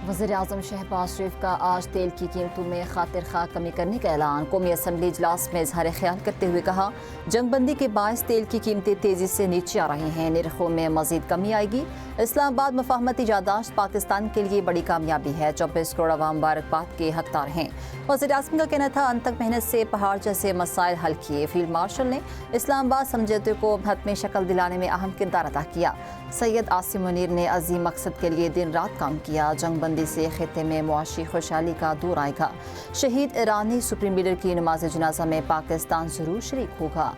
वज़ीर-ए-आज़म शहबाज शरीफ का आज तेल की कीमतों में खातिर खा कमी करने का ऐलान। कौमी असम्बली इजलास में इजहार ख्याल करते हुए कहा, जंगबंदी के बायस तेल की कीमतें तेजी से नीचे आ रही हैं, निर्खों में मजीद कमी आएगी। इस्लामाबाद मफाहमती यादाश्त पाकिस्तान के लिए बड़ी कामयाबी है, 24 करोड़ अवाम मुबारकबाद के हकदार हैं। वज़ीर-ए-आज़म का कहना था, अंत तक मेहनत से पहाड़ जैसे मसाइल हल किए। फील्ड मार्शल ने इस्लामाबाद समझौते को हतमी शक्ल दिलाने में अहम किरदार अदा किया। सैयद आसिम मुनीर ने अजीम मकसद के लिए दिन रात काम किया। जंगबंदी से खित्ते में मुआशी खुशहाली का दौर आएगा। शहीद ईरानी सुप्रीम लीडर की नमाज जनाजा में पाकिस्तान जरूर शरीक होगा।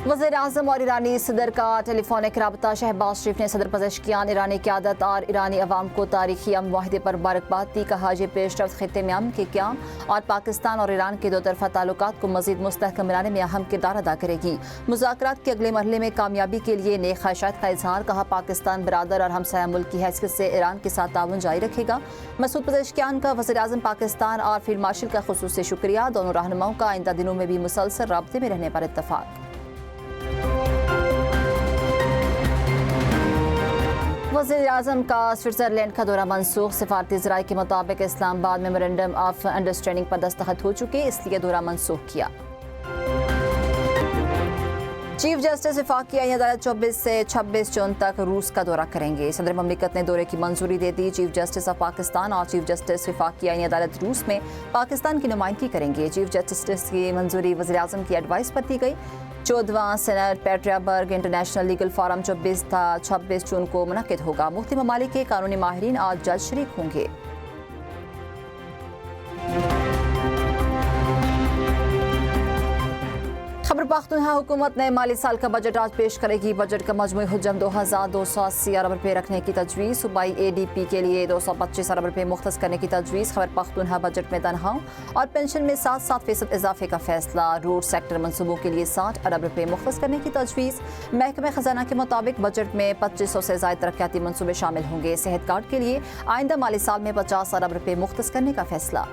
वज़ीर-ए-आज़म और ईरानी सदर का टेलीफोनिक राबता। शहबाज शरीफ ने सदर पज़ेश्कियान, ईरानी क़यादत और ईरानी अवाम को तारीखी अमन मुआहदे पर मुबारकबाद दी। कहा, ये पेशरफ्त खित्ते में अमन के क़याम और पाकिस्तान और ईरान के दो तरफ़ा ताल्लुकात को मज़ीद मुस्तहकम बनाने में अहम किरदार अदा करेगी। मुज़ाकरात के अगले मरहले में कामयाबी के लिए नेक ख्वाहिशात का इजहार। कहा, पाकिस्तान बरादर और हमसाया मुल्क की हैसियत से ईरान के साथ ताउन जारी रखेगा। मसूद पज़ेश्कियान का वज़ीर-ए-आज़म पाकिस्तान और फील्ड मार्शल का ख़ुसूसी शुक्रिया। दोनों रहनुमाओं का आइंदा दिनों में भी मुसलसल राब्ते में रहने पर इत्तफ़ाक़। वज़ीर-ए-आज़म का स्विट्ज़रलैंड का दौरा मनसूख। सिफारती ज़राए के मुताबिक इस्लामाबाद मेमोरेंडम ऑफ अंडरस्टैंडिंग पर दस्तखत हो चुके, इसलिए दौरा मनसूख किया। चीफ जस्टिस वफाकी आईनी अदालत 24 से 26 जून तक रूस का दौरा करेंगे। सदर ममलिकत ने दौरे की मंजूरी दे दी। चीफ जस्टिस ऑफ पाकिस्तान और चीफ जस्टिस वफाकी आईनी अदालत रूस में पाकिस्तान की नुमाइंदगी करेंगे। चीफ जस्टिस की मंजूरी वज़ीर-ए-आज़म की एडवाइस पर दी गई। 14वां सेनेट पेट्रियाबर्ग इंटरनेशनल लीगल फोरम 24 था 26 जून को मुनक्किद होगा। मुख्तलिफ ममालिक के कानूनी माहिरीन और जज शरीक होंगे। खैबर पख्तूनख्वा हुकूमत ने माली साल का बजट आज पेश करेगी। बजट का मजमूई हुज्जम 2280 अरब रुपये रखने की तजवीज़। सूबाई ADP के लिए 225 अरब रुपये मुख्तस करने की तजवीज़। खैबर पख्तूनख्वा बजट में तनख्वाहों और पेंशन में 7% इजाफे का फैसला। रोड सेक्टर मनसूबों के लिए 60 अरब रुपये मुख्तस करने की तजवीज़। महकमे खजाना के मुताबिक बजट में 2500 से ज़ायद तरक्याती मनसूबे शामिल होंगे। सेहत कार्ड के लिए आइंदा माली साल में 50 अरब रुपये मुख्तस करने का फैसला।